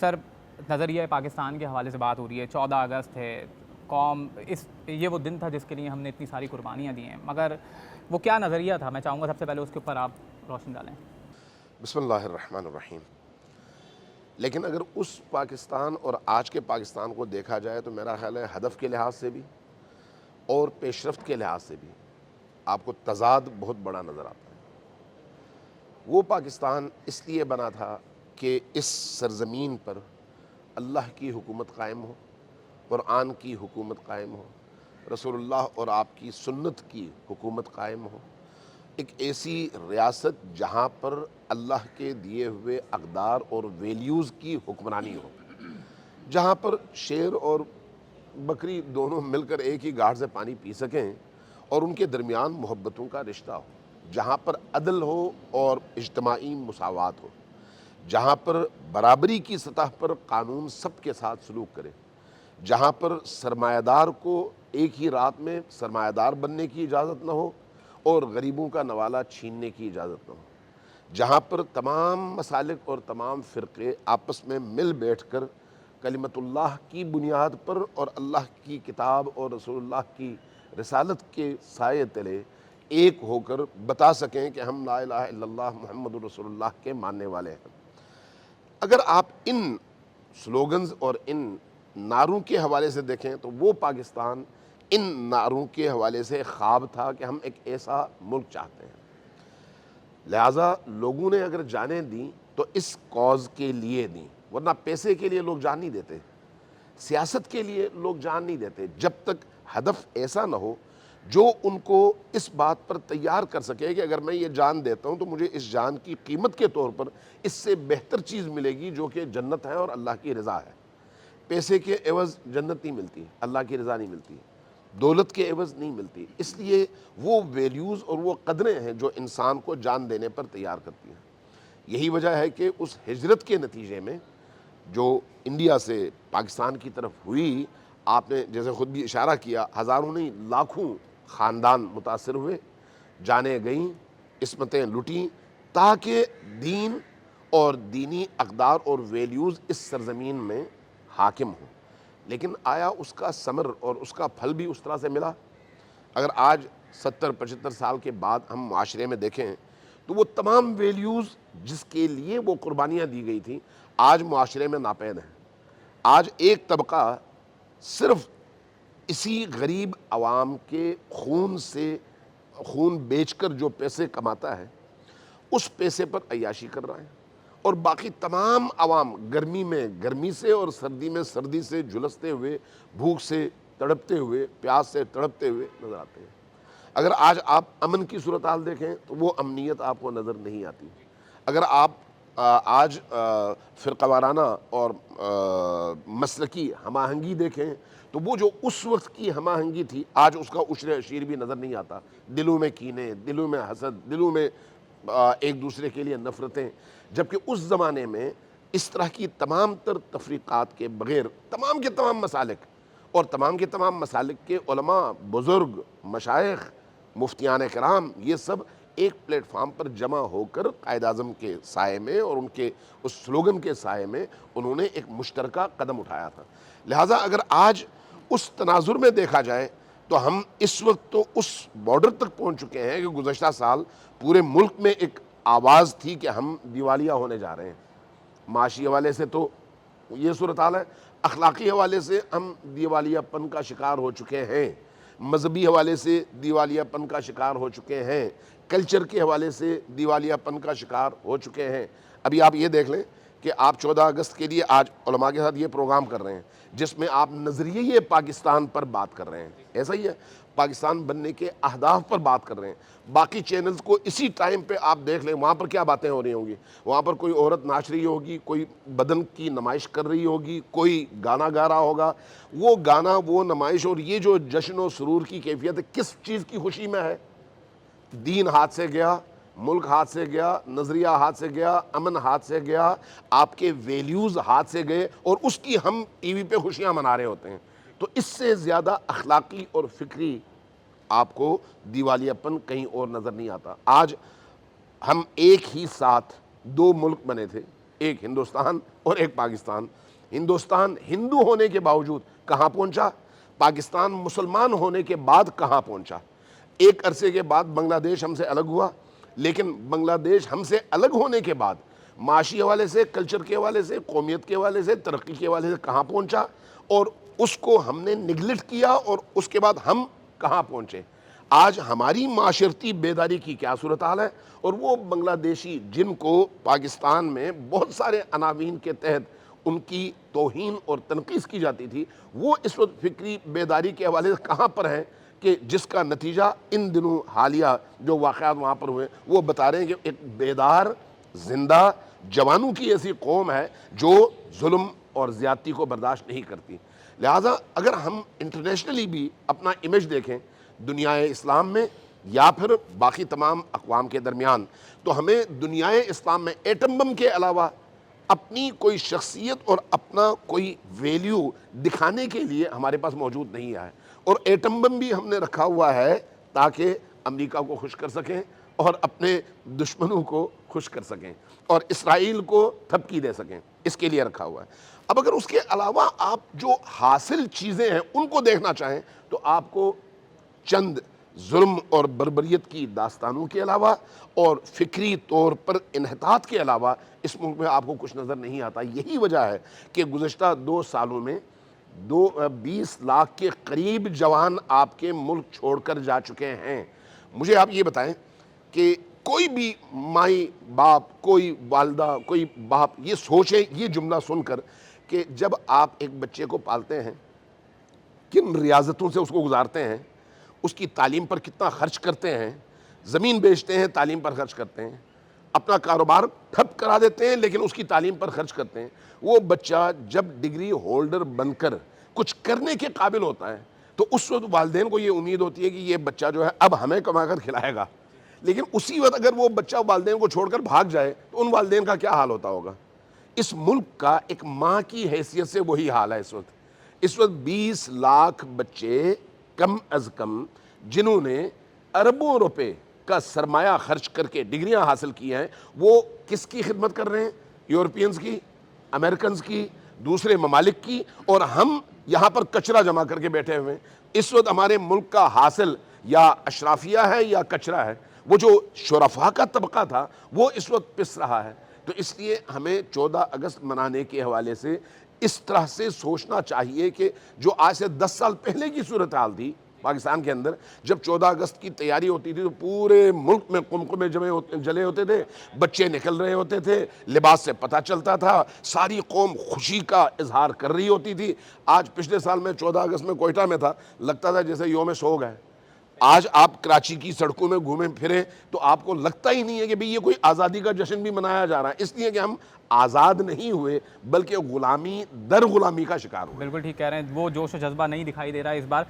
سر نظریہ پاکستان کے حوالے سے بات ہو رہی ہے. 14 اگست ہے, قوم یہ وہ دن تھا جس کے لیے ہم نے اتنی ساری قربانیاں دی ہیں, مگر وہ کیا نظریہ تھا؟ میں چاہوں گا سب سے پہلے اس کے اوپر آپ روشنی ڈالیں. بسم اللہ الرحمن الرحیم. لیکن اگر اس پاکستان اور آج کے پاکستان کو دیکھا جائے تو میرا خیال ہے ہدف کے لحاظ سے بھی اور پیش رفت کے لحاظ سے بھی آپ کو تضاد بہت بڑا نظر آتا ہے. وہ پاکستان اس لیے بنا تھا کہ اس سرزمین پر اللہ کی حکومت قائم ہو, قرآن کی حکومت قائم ہو, رسول اللہ اور آپ کی سنت کی حکومت قائم ہو, ایک ایسی ریاست جہاں پر اللہ کے دیے ہوئے اقدار اور ویلیوز کی حکمرانی ہو, جہاں پر شیر اور بکری دونوں مل کر ایک ہی گھاٹ سے پانی پی سکیں اور ان کے درمیان محبتوں کا رشتہ ہو, جہاں پر عدل ہو اور اجتماعی مساوات ہو, جہاں پر برابری کی سطح پر قانون سب کے ساتھ سلوک کرے, جہاں پر سرمایہ دار کو ایک ہی رات میں سرمایہ دار بننے کی اجازت نہ ہو اور غریبوں کا نوالہ چھیننے کی اجازت نہ ہو, جہاں پر تمام مسالک اور تمام فرقے آپس میں مل بیٹھ کر کلمت اللہ کی بنیاد پر اور اللہ کی کتاب اور رسول اللہ کی رسالت کے سائے تلے ایک ہو کر بتا سکیں کہ ہم لا الہ الا اللہ محمد رسول اللہ کے ماننے والے ہیں. اگر آپ ان سلوگنز اور ان نعروں کے حوالے سے دیکھیں تو وہ پاکستان ان نعروں کے حوالے سے خواب تھا کہ ہم ایک ایسا ملک چاہتے ہیں. لہٰذا لوگوں نے اگر جانیں دیں تو اس کاز کے لیے دیں, ورنہ پیسے کے لیے لوگ جان نہیں دیتے, سیاست کے لیے لوگ جان نہیں دیتے, جب تک ہدف ایسا نہ ہو جو ان کو اس بات پر تیار کر سکے کہ اگر میں یہ جان دیتا ہوں تو مجھے اس جان کی قیمت کے طور پر اس سے بہتر چیز ملے گی جو کہ جنت ہے اور اللہ کی رضا ہے. پیسے کے عوض جنت نہیں ملتی, اللہ کی رضا نہیں ملتی, دولت کے عوض نہیں ملتی. اس لیے وہ ویلیوز اور وہ قدریں ہیں جو انسان کو جان دینے پر تیار کرتی ہیں. یہی وجہ ہے کہ اس ہجرت کے نتیجے میں جو انڈیا سے پاکستان کی طرف ہوئی, آپ نے جیسے خود بھی اشارہ کیا, ہزاروں نہیں لاکھوں خاندان متاثر ہوئے, جانیں گئیں, عصمتیں لٹیں, تاکہ دین اور دینی اقدار اور ویلیوز اس سرزمین میں حاکم ہوں. لیکن آیا اس کا ثمر اور اس کا پھل بھی اس طرح سے ملا؟ اگر آج 70-75 سال کے بعد ہم معاشرے میں دیکھیں تو وہ تمام ویلیوز جس کے لیے وہ قربانیاں دی گئی تھیں آج معاشرے میں ناپید ہیں. آج ایک طبقہ صرف اسی غریب عوام کے خون سے خون بیچ کر جو پیسے کماتا ہے اس پیسے پر عیاشی کر رہا ہے, اور باقی تمام عوام گرمی میں گرمی سے اور سردی میں سردی سے جھلستے ہوئے, بھوک سے تڑپتے ہوئے, پیاس سے تڑپتے ہوئے نظر آتے ہیں. اگر آج آپ امن کی صورتحال دیکھیں تو وہ امنیت آپ کو نظر نہیں آتی. اگر آپ آج فرقہ وارانہ اور مسلکی ہم آہنگی دیکھیں تو وہ جو اس وقت کی ہم آہنگی تھی آج اس کا عشر اشیر بھی نظر نہیں آتا. دلوں میں کینے, دلوں میں حسد, دلوں میں ایک دوسرے کے لیے نفرتیں, جبکہ اس زمانے میں اس طرح کی تمام تر تفریقات کے بغیر تمام کے تمام مسالک اور تمام کے تمام مسالک کے علماء, بزرگ, مشائخ, مفتیان کرام, یہ سب ایک پلیٹ فارم پر جمع ہو کر قائد اعظم کے سائے میں اور ان کے اس سلوگن کے سائے میں انہوں نے ایک مشترکہ قدم اٹھایا تھا. لہٰذا اگر آج اس تناظر میں دیکھا جائے تو ہم اس وقت تو اس بارڈر تک پہنچ چکے ہیں کہ گزشتہ سال پورے ملک میں ایک آواز تھی کہ ہم دیوالیہ ہونے جا رہے ہیں. معاشی حوالے سے تو یہ صورتحال ہے, اخلاقی حوالے سے ہم دیوالیہ پن کا شکار ہو چکے ہیں, مذہبی حوالے سے دیوالیہ پن کا شکار ہو چکے ہیں, کلچر کے حوالے سے دیوالیہ پن کا شکار ہو چکے ہیں. ابھی آپ یہ دیکھ لیں کہ آپ 14 اگست کے لیے آج علماء کے ساتھ یہ پروگرام کر رہے ہیں جس میں آپ نظریہ پاکستان پر بات کر رہے ہیں, ایسا ہی ہے, پاکستان بننے کے اہداف پر بات کر رہے ہیں. باقی چینلز کو اسی ٹائم پہ آپ دیکھ لیں, وہاں پر کیا باتیں ہو رہی ہوں گی, وہاں پر کوئی عورت ناچ رہی ہوگی, کوئی بدن کی نمائش کر رہی ہوگی, کوئی گانا گا رہا ہوگا. وہ گانا, وہ نمائش اور یہ جو جشن و سرور کی کیفیت ہے کس چیز کی خوشی میں ہے؟ دین ہاتھ سے گیا, ملک ہاتھ سے گیا, نظریہ ہاتھ سے گیا, امن ہاتھ سے گیا, آپ کے ویلیوز ہاتھ سے گئے, اور اس کی ہم ٹی وی پہ خوشیاں منا رہے ہوتے ہیں. تو اس سے زیادہ اخلاقی اور فکری آپ کو دیوالیہ پن کہیں اور نظر نہیں آتا. آج ہم ایک ہی ساتھ دو ملک بنے تھے, ایک ہندوستان اور ایک پاکستان. ہندوستان ہندو ہونے کے باوجود کہاں پہنچا, پاکستان مسلمان ہونے کے بعد کہاں پہنچا. ایک عرصے کے بعد بنگلہ دیش ہم سے الگ ہوا, لیکن بنگلہ دیش ہم سے الگ ہونے کے بعد معاشی حوالے سے, کلچر کے حوالے سے, قومیت کے حوالے سے, ترقی کے حوالے سے کہاں پہنچا, اور اس کو ہم نے نگلیکٹ کیا, اور اس کے بعد ہم کہاں پہنچے. آج ہماری معاشرتی بیداری کی کیا صورتحال ہے, اور وہ بنگلہ دیشی جن کو پاکستان میں بہت سارے عناوین کے تحت ان کی توہین اور تنقید کی جاتی تھی, وہ اس وقت فکری بیداری کے حوالے سے کہاں پر ہیں, کہ جس کا نتیجہ ان دنوں حالیہ جو واقعات وہاں پر ہوئے وہ بتا رہے ہیں کہ ایک بیدار زندہ جوانوں کی ایسی قوم ہے جو ظلم اور زیادتی کو برداشت نہیں کرتی. لہٰذا اگر ہم انٹرنیشنلی بھی اپنا امیج دیکھیں دنیا اسلام میں یا پھر باقی تمام اقوام کے درمیان, تو ہمیں دنیا اسلام میں ایٹم بم کے علاوہ اپنی کوئی شخصیت اور اپنا کوئی ویلیو دکھانے کے لیے ہمارے پاس موجود نہیں ہے. اور ایٹم بم بھی ہم نے رکھا ہوا ہے تاکہ امریکہ کو خوش کر سکیں اور اپنے دشمنوں کو خوش کر سکیں اور اسرائیل کو تھپکی دے سکیں, اس کے لیے رکھا ہوا ہے. اب اگر اس کے علاوہ آپ جو حاصل چیزیں ہیں ان کو دیکھنا چاہیں تو آپ کو چند ظلم اور بربریت کی داستانوں کے علاوہ اور فکری طور پر انحطاط کے علاوہ اس ملک میں آپ کو کچھ نظر نہیں آتا. یہی وجہ ہے کہ گزشتہ 2 سالوں میں 20 لاکھ کے قریب جوان آپ کے ملک چھوڑ کر جا چکے ہیں. مجھے آپ یہ بتائیں کہ کوئی بھی مائی باپ, کوئی والدہ, کوئی باپ یہ سوچے یہ جملہ سن کر کہ جب آپ ایک بچے کو پالتے ہیں, کن ریاضتوں سے اس کو گزارتے ہیں, اس کی تعلیم پر کتنا خرچ کرتے ہیں, زمین بیچتے ہیں تعلیم پر خرچ کرتے ہیں, اپنا کاروبار ٹھپ کرا دیتے ہیں لیکن اس کی تعلیم پر خرچ کرتے ہیں. وہ بچہ جب ڈگری ہولڈر بن کر کچھ کرنے کے قابل ہوتا ہے تو اس وقت والدین کو یہ امید ہوتی ہے کہ یہ بچہ جو ہے اب ہمیں کما کر کھلائے گا. لیکن اسی وقت اگر وہ بچہ والدین کو چھوڑ کر بھاگ جائے تو ان والدین کا کیا حال ہوتا ہوگا. اس ملک کا ایک ماں کی حیثیت سے وہی حال ہے اس وقت. اس وقت 20 لاکھ بچے کم از کم جنہوں نے اربوں روپے کا سرمایہ خرچ کر کے ڈگریاں حاصل کی ہیں, وہ کس کی خدمت کر رہے ہیں, یورپینز کی, امریکنز کی, دوسرے ممالک کی, اور ہم یہاں پر کچرا جمع کر کے بیٹھے ہوئے ہیں. اس وقت ہمارے ملک کا حاصل یا اشرافیہ ہے یا کچرا ہے. وہ جو شرفاء کا طبقہ تھا وہ اس وقت پس رہا ہے. تو اس لیے ہمیں 14 اگست منانے کے حوالے سے اس طرح سے سوچنا چاہیے کہ جو آج سے 10 سال پہلے کی صورتحال تھی پاکستان کے اندر, جب 14 اگست کی تیاری ہوتی تھی تو پورے ملک میں قمقمے جلے ہوتے تھے, بچے نکل رہے ہوتے تھے, لباس سے پتہ چلتا تھا, ساری قوم خوشی کا اظہار کر رہی ہوتی تھی. آج پچھلے سال میں 14 اگست میں کوئٹہ میں تھا, لگتا تھا جیسے یوم سوگ ہے. آج آپ کراچی کی سڑکوں میں گھومیں پھریں تو آپ کو لگتا ہی نہیں ہے کہ بھئی یہ کوئی آزادی کا جشن بھی منایا جا رہا ہے, اس لیے کہ ہم آزاد نہیں ہوئے بلکہ غلامی در غلامی کا شکار ہوئے. بالکل ٹھیک کہہ رہے ہیں, وہ جوش و جذبہ نہیں دکھائی دے رہا ہے اس بار.